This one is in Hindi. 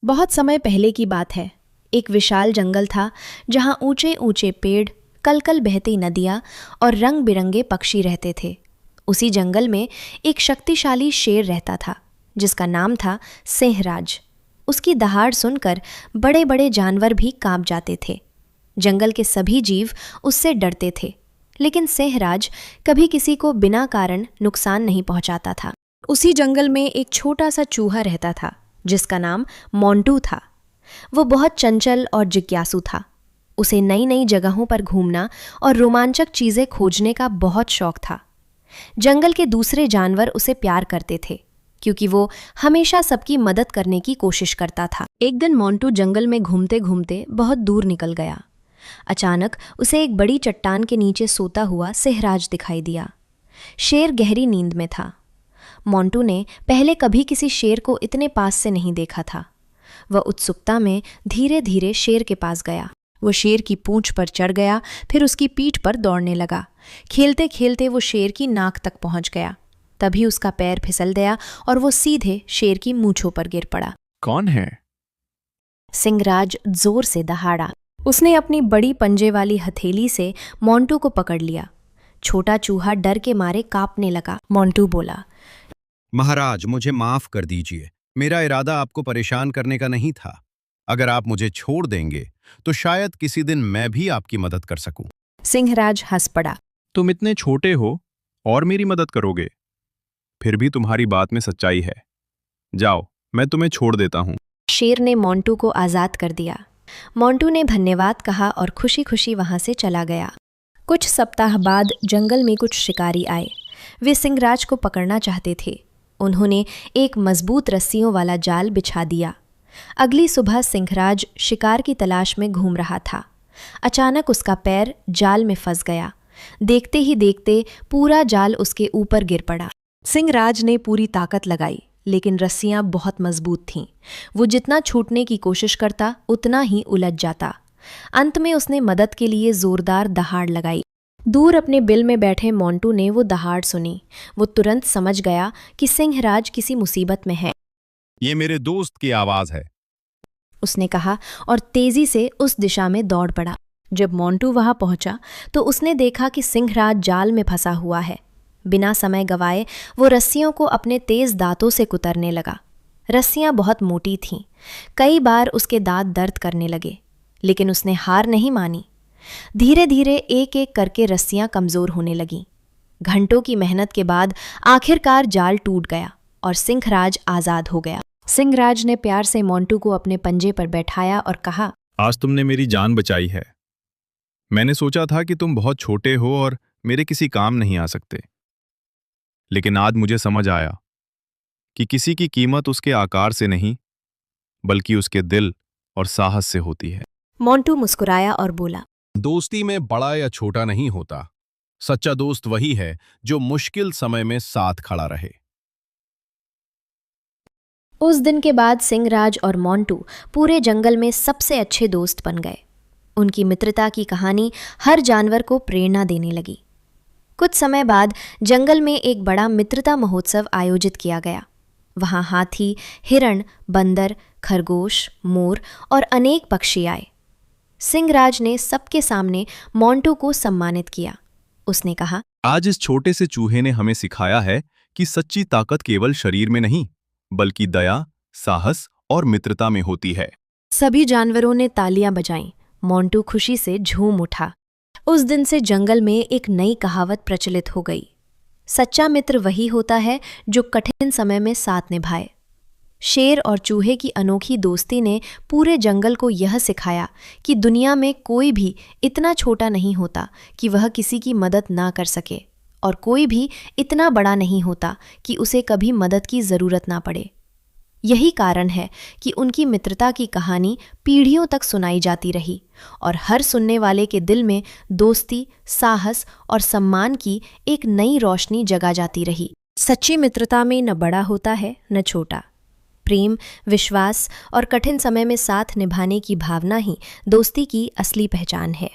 बहुत समय पहले की बात है। एक विशाल जंगल था जहां ऊंचे ऊंचे पेड़, कलकल बहती नदियां और रंग बिरंगे पक्षी रहते थे। उसी जंगल में एक शक्तिशाली शेर रहता था जिसका नाम था सिंहराज। उसकी दहाड़ सुनकर बड़े बड़े जानवर भी कांप जाते थे। जंगल के सभी जीव उससे डरते थे, लेकिन सिंहराज कभी किसी को बिना कारण नुकसान नहीं पहुंचाता था। उसी जंगल में एक छोटा सा चूहा रहता था जिसका नाम मोंटू था। वो बहुत चंचल और जिज्ञासु था। उसे नई नई जगहों पर घूमना और रोमांचक चीज़ें खोजने का बहुत शौक था। जंगल के दूसरे जानवर उसे प्यार करते थे क्योंकि वो हमेशा सबकी मदद करने की कोशिश करता था। एक दिन मोंटू जंगल में घूमते घूमते बहुत दूर निकल गया। अचानक उसे एक बड़ी चट्टान के नीचे सोता हुआ सिंहराज दिखाई दिया। शेर गहरी नींद में था। मोंटू ने पहले कभी किसी शेर को इतने पास से नहीं देखा था। वह उत्सुकता में धीरे धीरे शेर के पास गया। वो शेर की पूंछ पर चढ़ गया, फिर उसकी पीठ पर दौड़ने लगा। खेलते खेलते वो शेर की नाक तक पहुंच गया। तभी उसका पैर फिसल गया और वो सीधे शेर की मूंछों पर गिर पड़ा। कौन है? सिंहराज जोर से दहाड़ा। उसने अपनी बड़ी पंजे वाली हथेली से मोंटू को पकड़ लिया। छोटा चूहा डर के मारे कांपने लगा। मोंटू बोला, महाराज, मुझे माफ कर दीजिए। मेरा इरादा आपको परेशान करने का नहीं था। अगर आप मुझे छोड़ देंगे तो शायद किसी दिन मैं भी आपकी मदद कर सकूं। सिंहराज हंस पड़ा। तुम इतने छोटे हो और मेरी मदद करोगे? फिर भी तुम्हारी बात में सच्चाई है। जाओ, मैं तुम्हें छोड़ देता हूं। शेर ने मोंटू को आज़ाद कर दिया। मोंटू ने धन्यवाद कहा और खुशी खुशी वहां से चला गया। कुछ सप्ताह बाद जंगल में कुछ शिकारी आए। वे सिंहराज को पकड़ना चाहते थे। उन्होंने एक मजबूत रस्सियों वाला जाल बिछा दिया। अगली सुबह सिंहराज शिकार की तलाश में घूम रहा था। अचानक उसका पैर जाल में फंस गया। देखते ही देखते पूरा जाल उसके ऊपर गिर पड़ा। सिंहराज ने पूरी ताकत लगाई, लेकिन रस्सियां बहुत मजबूत थीं। वो जितना छूटने की कोशिश करता उतना ही उलझ जाता। अंत में उसने मदद के लिए जोरदार दहाड़ लगाई। दूर अपने बिल में बैठे मोंटू ने वो दहाड़ सुनी। वो तुरंत समझ गया कि सिंहराज किसी मुसीबत में है। ये मेरे दोस्त की आवाज है, उसने कहा और तेजी से उस दिशा में दौड़ पड़ा। जब मोंटू वहां पहुंचा तो उसने देखा कि सिंहराज जाल में फंसा हुआ है। बिना समय गवाए वो रस्सियों को अपने तेज दांतों से कुतरने लगा। रस्सियां बहुत मोटी थीं। कई बार उसके दांत दर्द करने लगे, लेकिन उसने हार नहीं मानी। धीरे धीरे एक एक करके रस्सियां कमजोर होने लगीं। घंटों की मेहनत के बाद आखिरकार जाल टूट गया और सिंहराज आजाद हो गया। सिंहराज ने प्यार से मोंटू को अपने पंजे पर बैठाया और कहा, आज तुमने मेरी जान बचाई है। मैंने सोचा था कि तुम बहुत छोटे हो और मेरे किसी काम नहीं आ सकते, लेकिन आज मुझे समझ आया कि किसी की कीमत उसके आकार से नहीं, बल्कि उसके दिल और साहस से होती है। मोंटू मुस्कुराया और बोला, दोस्ती में बड़ा या छोटा नहीं होता। सच्चा दोस्त वही है जो मुश्किल समय में साथ खड़ा रहे। उस दिन के बाद सिंहराज और मोंटू पूरे जंगल में सबसे अच्छे दोस्त बन गए। उनकी मित्रता की कहानी हर जानवर को प्रेरणा देने लगी। कुछ समय बाद जंगल में एक बड़ा मित्रता महोत्सव आयोजित किया गया। वहां हाथी, हिरण, बंदर, खरगोश, मोर और अनेक पक्षी आए। सिंहराज ने सबके सामने मोंटू को सम्मानित किया। उसने कहा, आज इस छोटे से चूहे ने हमें सिखाया है कि सच्ची ताकत केवल शरीर में नहीं, बल्कि दया, साहस और मित्रता में होती है। सभी जानवरों ने तालियां बजाईं। मोंटू खुशी से झूम उठा। उस दिन से जंगल में एक नई कहावत प्रचलित हो गई, सच्चा मित्र वही होता है जो कठिन समय में साथ निभाए। शेर और चूहे की अनोखी दोस्ती ने पूरे जंगल को यह सिखाया कि दुनिया में कोई भी इतना छोटा नहीं होता कि वह किसी की मदद ना कर सके, और कोई भी इतना बड़ा नहीं होता कि उसे कभी मदद की ज़रूरत ना पड़े। यही कारण है कि उनकी मित्रता की कहानी पीढ़ियों तक सुनाई जाती रही और हर सुनने वाले के दिल में दोस्ती, साहस और सम्मान की एक नई रोशनी जगा जाती रही। सच्ची मित्रता में न बड़ा होता है न छोटा। प्रेम, विश्वास और कठिन समय में साथ निभाने की भावना ही दोस्ती की असली पहचान है।